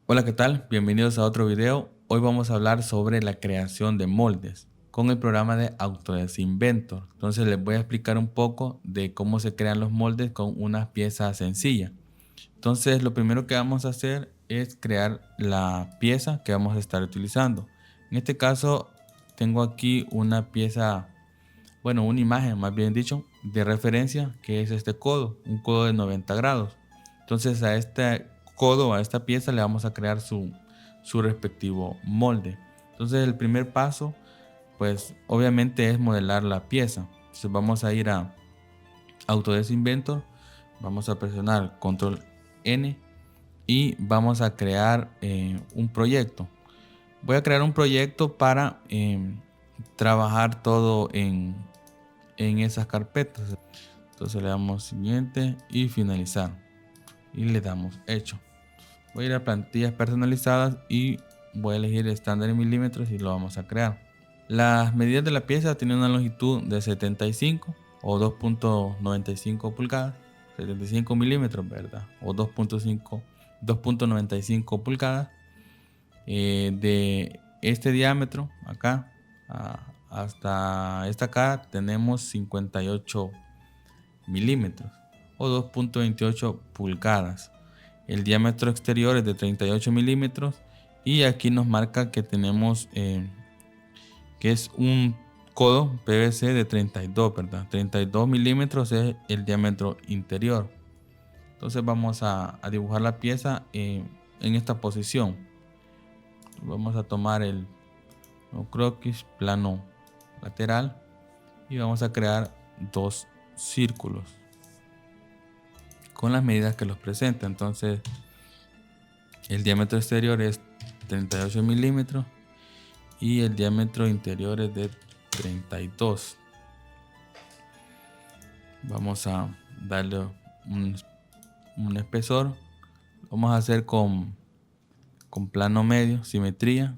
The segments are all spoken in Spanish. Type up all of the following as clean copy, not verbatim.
Hola, ¿qué tal? Bienvenidos a otro video. Hoy vamos a hablar sobre la creación de moldes con el programa de Autodesk Inventor. Entonces les voy a explicar un poco de cómo se crean los moldes con una pieza sencilla. Entonces lo primero que vamos a hacer es crear la pieza que vamos a estar utilizando. En este caso tengo aquí una pieza, bueno, una imagen más bien dicho, de referencia, que es este codo, un codo de 90 grados. Entonces a este codo, a esta pieza, le vamos a crear su respectivo molde. Entonces el primer paso, pues obviamente es modelar la pieza. Entonces vamos a ir a Autodesk Inventor, vamos a presionar Control N y vamos a crear un proyecto. Voy a crear un proyecto para trabajar todo en esas carpetas. Entonces le damos siguiente y finalizar y le damos hecho. Voy a ir a plantillas personalizadas y voy a elegir estándar en milímetros y lo vamos a crear. Las medidas de la pieza tienen una longitud de 75 o 2.95 pulgadas, 75 milímetros, ¿verdad? O 2.95 pulgadas. De este diámetro acá hasta esta cara tenemos 58 milímetros o 2.28 pulgadas. El diámetro exterior es de 38 milímetros y aquí nos marca que tenemos que es un codo PVC de 32, ¿verdad? 32 milímetros es el diámetro interior. Entonces vamos a dibujar la pieza en esta posición. Vamos a tomar el croquis plano lateral y vamos a crear dos círculos con las medidas que los presenta. Entonces el diámetro exterior es 38 milímetros y el diámetro interior es de 32. Vamos a darle un espesor. Vamos a hacer con plano medio, simetría,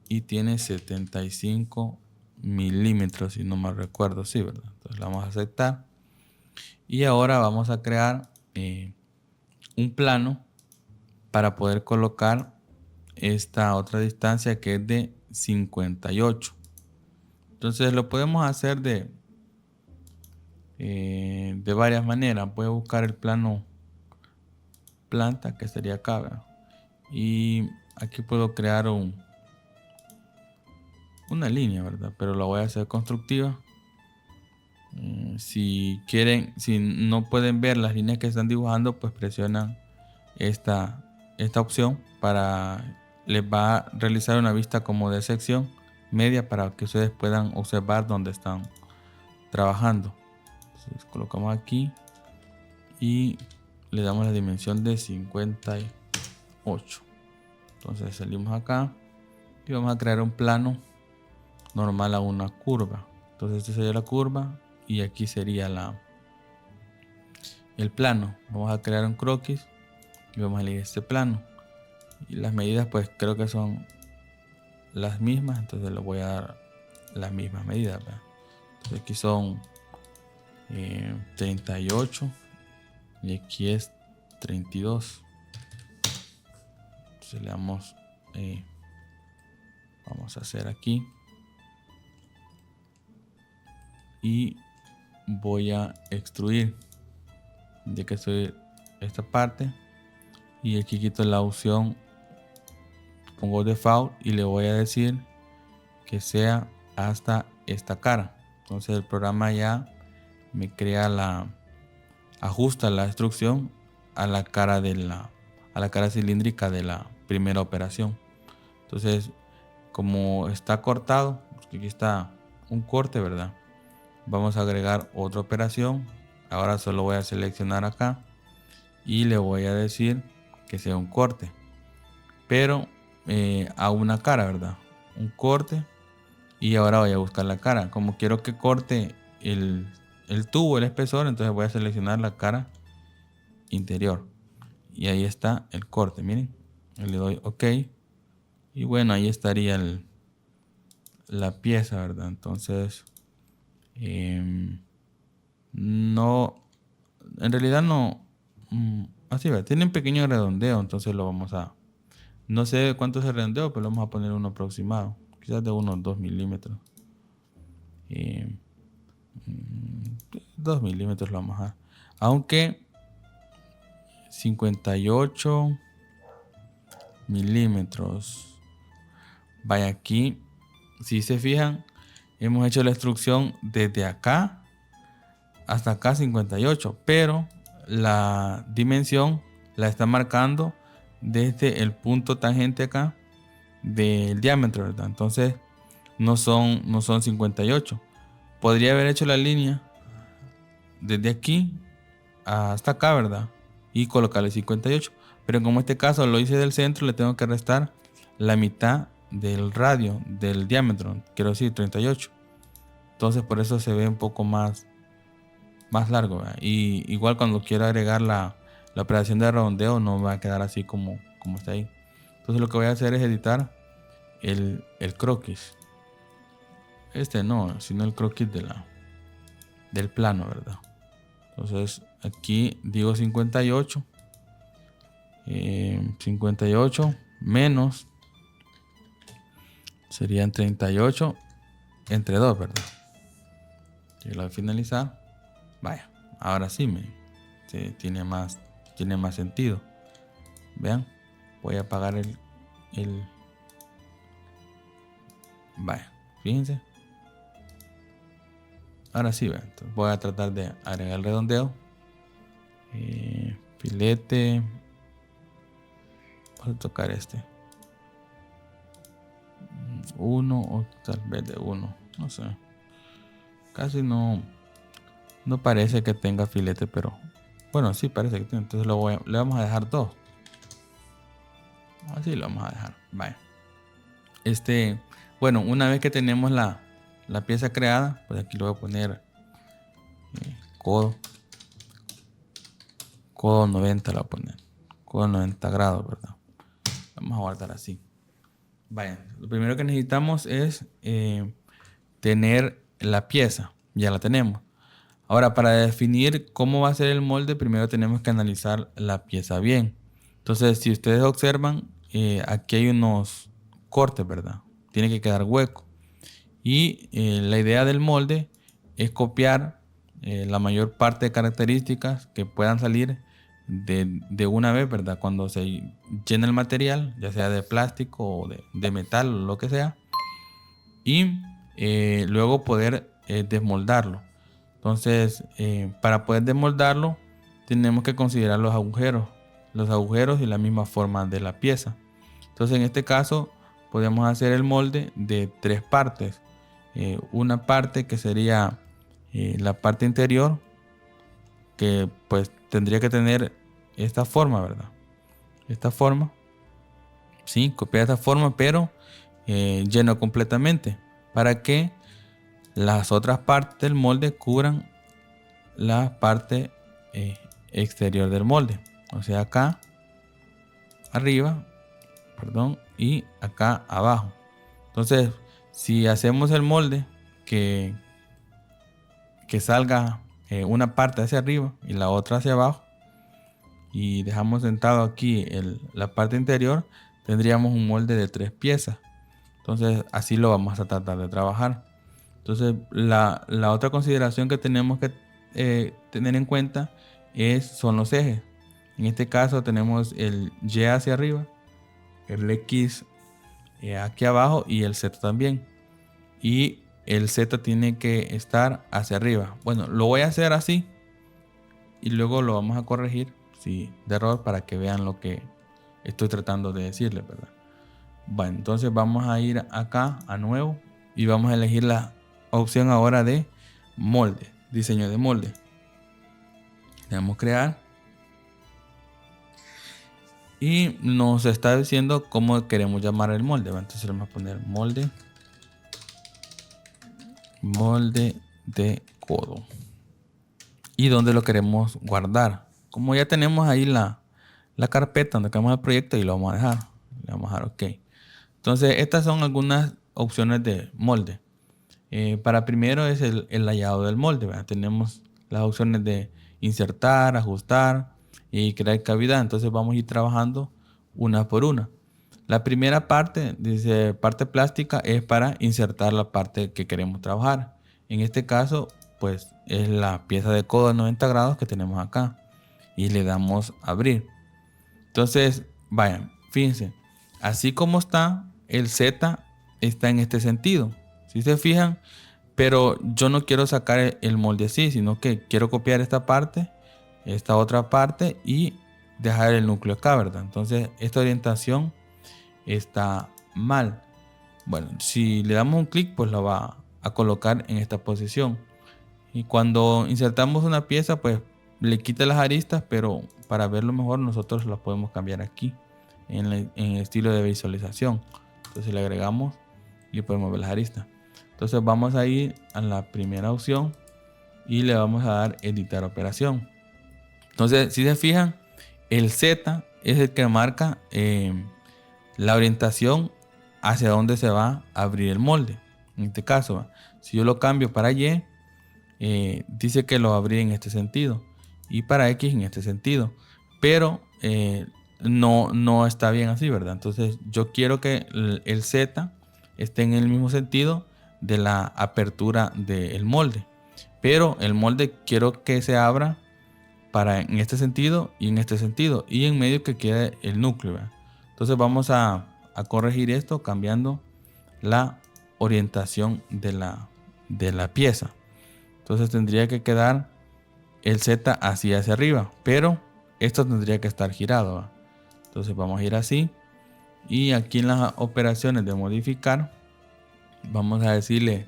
y tiene 75 milímetros, si no mal recuerdo, sí, ¿verdad? Entonces la vamos a aceptar. Y ahora vamos a crear un plano para poder colocar esta otra distancia que es de 58. Entonces lo podemos hacer de varias maneras. Voy a buscar el plano planta, que sería acá, ¿verdad? Y aquí puedo crear una línea, ¿verdad? Pero la voy a hacer constructiva. Si quieren, si no pueden ver las líneas que están dibujando, pues presionan esta opción para les va a realizar una vista como de sección media para que ustedes puedan observar dónde están trabajando. Entonces colocamos aquí y le damos la dimensión de 58. Entonces salimos acá y vamos a crear un plano normal a una curva. Entonces esta sería la curva y aquí sería el plano. Vamos a crear un croquis y vamos a elegir este plano. Y las medidas pues creo que son las mismas, entonces le voy a dar las mismas medidas, ¿verdad? Entonces aquí son 38 y aquí es 32. Entonces le damos, vamos a hacer aquí y voy a extruir, ya que estoy esta parte, y aquí quito la opción, pongo default y le voy a decir que sea hasta esta cara. Entonces el programa ya me crea ajusta la instrucción a la cara a la cara cilíndrica de la primera operación. Entonces, como está cortado, porque aquí está un corte, ¿verdad? Vamos a agregar otra operación. Ahora solo voy a seleccionar acá y le voy a decir que sea un corte, pero a una cara, ¿verdad? Un corte. Y ahora voy a buscar la cara. Como quiero que corte el tubo, el espesor, entonces voy a seleccionar la cara interior. Y ahí está el corte, miren. Le doy OK. Y bueno, ahí estaría la pieza, ¿verdad? Entonces, no, en realidad no, así va, tiene un pequeño redondeo, entonces lo vamos a No sé cuánto se redondeó, pero vamos a poner uno aproximado. Quizás de unos 2 milímetros. 2 milímetros lo vamos a dejar. Aunque 58 milímetros. Vaya, aquí, si se fijan, hemos hecho la instrucción desde acá hasta acá 58, pero la dimensión la está marcando desde el punto tangente acá del diámetro, ¿verdad? Entonces no son 58. Podría haber hecho la línea desde aquí hasta acá, ¿verdad? Y colocarle 58. Pero como en este caso lo hice del centro, le tengo que restar la mitad del radio, del diámetro, quiero decir 38. Entonces por eso se ve un poco más largo, ¿verdad? Y igual cuando quiero agregar la operación de redondeo no va a quedar así como está ahí. Entonces lo que voy a hacer es editar el croquis. No, sino el croquis del plano, ¿verdad? Entonces aquí digo 58. 58 menos serían 38 entre 2, ¿verdad? Y lo voy a finalizar. Vaya, ahora sí tiene más sentido. Vean, voy a apagar el vaya, fíjense. Ahora sí, vean. Entonces voy a tratar de agregar el redondeo. Filete. Voy a tocar este. 1 o tal vez de 1. No sé. Casi no parece que tenga filete, pero bueno, sí parece que tiene. Entonces le vamos a dejar 2. Así lo vamos a dejar. Vaya. Bueno, una vez que tenemos la pieza creada, pues aquí lo voy a poner codo 90, lo voy a poner codo 90 grados, ¿verdad? Vamos a guardar así. Vaya, lo primero que necesitamos es tener la pieza. Ya la tenemos. Ahora, para definir cómo va a ser el molde, primero tenemos que analizar la pieza bien. Entonces, si ustedes observan, aquí hay unos cortes, ¿verdad? Tiene que quedar hueco. Y la idea del molde es copiar la mayor parte de características que puedan salir de una vez, ¿verdad? Cuando se llena el material, ya sea de plástico o de metal o lo que sea. Y luego poder desmoldarlo. Entonces, para poder desmoldarlo, tenemos que considerar los agujeros y la misma forma de la pieza. Entonces, en este caso, podemos hacer el molde de 3 partes. Una parte que sería la parte interior, que pues tendría que tener esta forma, ¿verdad? Esta forma. Sí, copiar esta forma, pero lleno completamente, para que las otras partes del molde cubran la parte exterior del molde. O sea, acá arriba, perdón, y acá abajo. Entonces, si hacemos el molde que salga una parte hacia arriba y la otra hacia abajo, y dejamos sentado aquí la parte interior, tendríamos un molde de 3 piezas. Entonces, así lo vamos a tratar de trabajar. Entonces, la otra consideración que tenemos que tener en cuenta son los ejes. En este caso tenemos el Y hacia arriba, el X aquí abajo y el Z también. Y el Z tiene que estar hacia arriba. Bueno, lo voy a hacer así y luego lo vamos a corregir de error para que vean lo que estoy tratando de decirles, ¿verdad? Bueno, entonces vamos a ir acá a nuevo y vamos a elegir la opción ahora de molde, diseño de molde. Le damos crear y nos está diciendo cómo queremos llamar el molde. Entonces le vamos a poner molde de codo y dónde lo queremos guardar. Como ya tenemos ahí la carpeta donde queremos el proyecto, y lo vamos a dejar. Le vamos a dar OK. Entonces estas son algunas opciones de molde. Para primero es el layado del molde, ¿verdad? Tenemos las opciones de insertar, ajustar y crear cavidad. Entonces vamos a ir trabajando una por una. La primera parte, dice parte plástica, es para insertar la parte que queremos trabajar. En este caso, pues es la pieza de codo de 90 grados que tenemos acá. Y le damos a abrir. Entonces, vayan, fíjense. Así como está, el Z está en este sentido. Si se fijan, pero yo no quiero sacar el molde así, sino que quiero copiar esta parte, esta otra parte y dejar el núcleo acá, ¿verdad? Entonces, esta orientación está mal. Bueno, si le damos un clic, pues lo va a colocar en esta posición. Y cuando insertamos una pieza, pues le quita las aristas, pero para verlo mejor nosotros las podemos cambiar aquí en el estilo de visualización. Entonces le agregamos y podemos ver las aristas. Entonces vamos a ir a la primera opción y le vamos a dar editar operación. Entonces, si se fijan, el Z es el que marca la orientación hacia dónde se va a abrir el molde. En este caso, si yo lo cambio para Y, dice que lo abrí en este sentido y para X en este sentido, pero no está bien así, ¿verdad? Entonces yo quiero que el Z esté en el mismo sentido de la apertura del molde, pero el molde quiero que se abra en este sentido y en este sentido, y en medio que quede el núcleo, ¿verdad? Entonces vamos a corregir esto cambiando la orientación de la pieza. Entonces tendría que quedar el Z así hacia arriba, pero esto tendría que estar girado, ¿va? Entonces vamos a ir así, y aquí en las operaciones de modificar vamos a decirle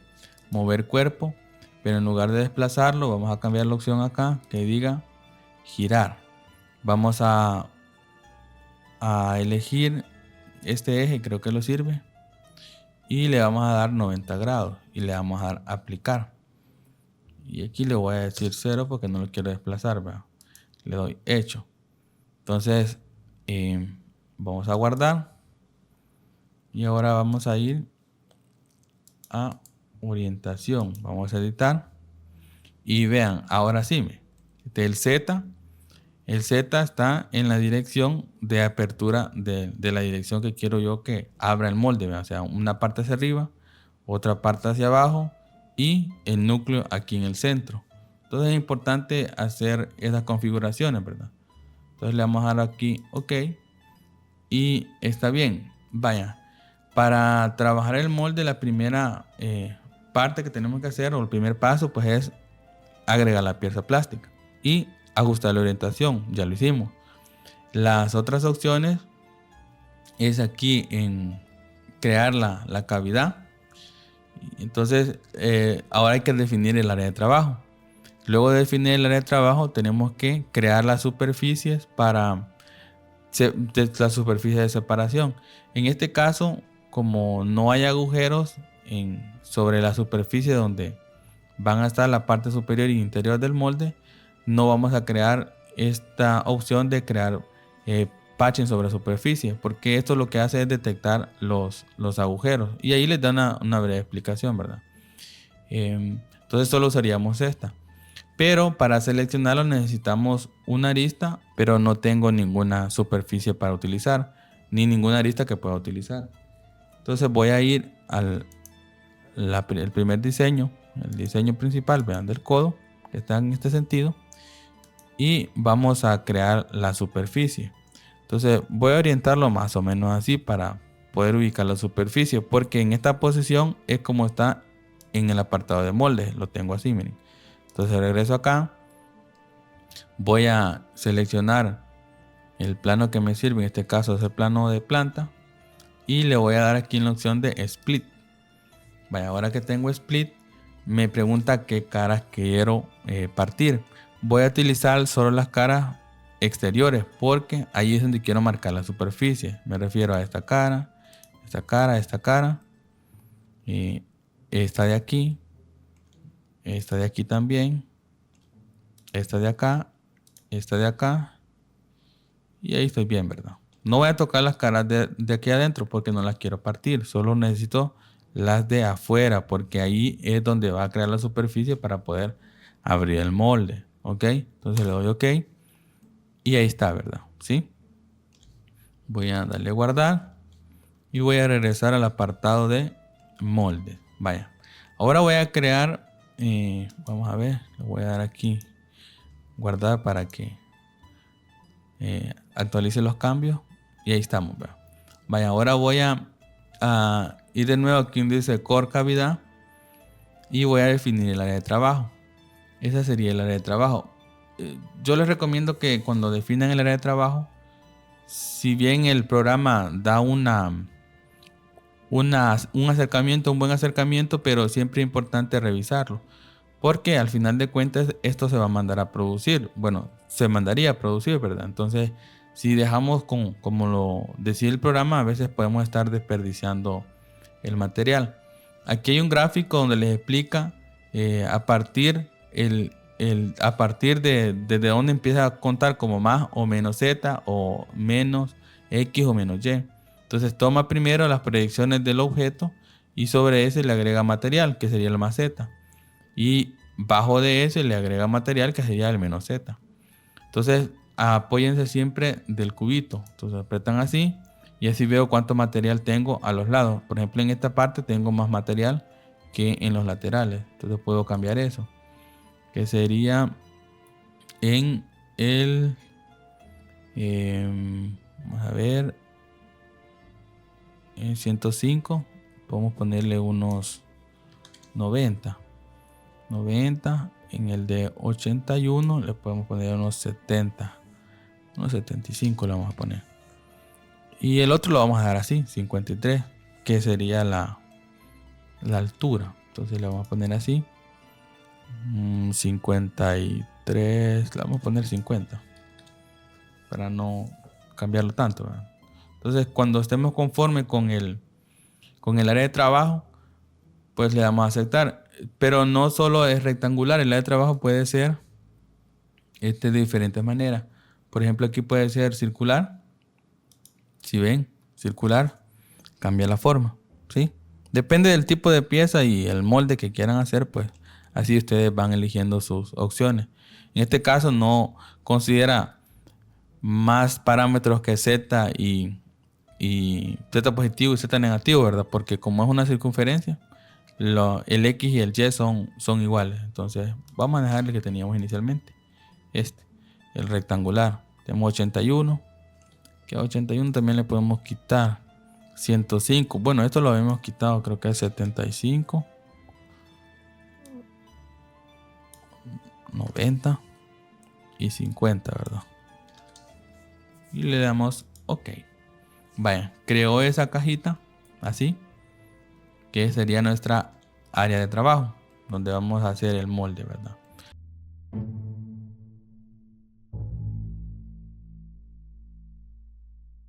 mover cuerpo, pero en lugar de desplazarlo vamos a cambiar la opción acá que diga girar. Vamos a elegir este eje, creo que lo sirve, y le vamos a dar 90 grados y le vamos a dar aplicar. Y aquí le voy a decir 0 porque no lo quiero desplazar, ¿verdad? Le doy hecho. Entonces vamos a guardar y ahora vamos a ir a orientación. Vamos a editar y vean, ahora sí, el Z está en la dirección de apertura de la dirección que quiero yo que abra el molde, ¿verdad? O sea, una parte hacia arriba, otra parte hacia abajo y el núcleo aquí en el centro. Entonces es importante hacer esas configuraciones, ¿verdad? Entonces le vamos a dar aquí OK y está bien. Vaya, para trabajar el molde, la primera parte que tenemos que hacer, o el primer paso, pues es agregar la pieza plástica y ajustar la orientación. Ya lo hicimos. Las otras opciones es aquí en crear la cavidad. Entonces ahora hay que definir el área de trabajo. Luego de definir el área de trabajo tenemos que crear las superficies para la superficie de separación. En este caso, como no hay agujeros sobre la superficie donde van a estar la parte superior y interior del molde, no vamos a crear esta opción de crear patching sobre superficie, porque esto lo que hace es detectar los agujeros, y ahí les da una breve explicación, ¿verdad? Entonces solo usaríamos esta, pero para seleccionarlo necesitamos una arista, pero no tengo ninguna superficie para utilizar, ni ninguna arista que pueda utilizar. Entonces voy a ir al el primer diseño, el diseño principal, vean, del codo, que está en este sentido, y vamos a crear la superficie. Entonces voy a orientarlo más o menos así para poder ubicar la superficie, porque en esta posición es como está en el apartado de molde, lo tengo así, miren. Entonces regreso acá, voy a seleccionar el plano que me sirve, en este caso es el plano de planta, y le voy a dar aquí en la opción de split. Vaya, ahora que tengo split, me pregunta qué caras quiero partir. Voy a utilizar solo las caras exteriores porque ahí es donde quiero marcar la superficie. Me refiero a esta cara, esta cara, esta cara, esta de aquí también, esta de acá, esta de acá, y ahí estoy bien, ¿verdad? No voy a tocar las caras de aquí adentro porque no las quiero partir, solo necesito las de afuera porque ahí es donde va a crear la superficie para poder abrir el molde. ¿Ok? Entonces le doy OK y ahí está, ¿verdad? ¿Sí? Voy a darle a guardar Y voy a regresar al apartado de moldes. Vaya. Ahora voy a crear, vamos a ver, le voy a dar aquí guardar para que actualice los cambios. Y ahí estamos. Vaya, ahora voy a ir de nuevo aquí donde dice Core Cavidad. Y voy a definir el área de trabajo. Esa sería el área de trabajo. Yo les recomiendo que cuando definan el área de trabajo, si bien el programa da un acercamiento, un buen acercamiento, pero siempre es importante revisarlo. Porque al final de cuentas esto se va a mandar a producir. Bueno, se mandaría a producir, ¿verdad? Entonces, si dejamos como lo decide el programa, a veces podemos estar desperdiciando el material. Aquí hay un gráfico donde les explica a partir de desde dónde empieza a contar como más o menos Z o menos X o menos Y. Entonces toma primero las predicciones del objeto y sobre ese le agrega material, que sería el más Z. Y bajo de ese le agrega material, que sería el menos Z. Entonces apóyense siempre del cubito. Entonces apretan así y así veo cuánto material tengo a los lados. Por ejemplo, en esta parte tengo más material que en los laterales. Entonces puedo cambiar eso, que sería en el vamos a ver, en 105 podemos ponerle unos 90. En el de 81 le podemos poner unos 70, unos 75 le vamos a poner. Y el otro lo vamos a dejar así, 53, que sería la altura. Entonces le vamos a poner así, 53, le vamos a poner 50 para no cambiarlo tanto, ¿verdad? Entonces cuando estemos conforme con el área de trabajo, pues le damos a aceptar. Pero no solo es rectangular, el área de trabajo puede ser de diferentes maneras. Por ejemplo, aquí puede ser circular. Si ven, circular, cambia la forma, ¿sí? Depende del tipo de pieza y el molde que quieran hacer, pues así ustedes van eligiendo sus opciones. En este caso no considera más parámetros que Z y Z positivo y Z negativo, ¿verdad? Porque como es una circunferencia, el X y el Y son iguales. Entonces vamos a dejar el que teníamos inicialmente, el rectangular. Tenemos 81, que a 81 también le podemos quitar 105. Bueno, esto lo habíamos quitado, creo que es 75, 90 y 50, ¿verdad? Y le damos OK. Vaya, creó esa cajita así, que sería nuestra área de trabajo, donde vamos a hacer el molde, ¿verdad?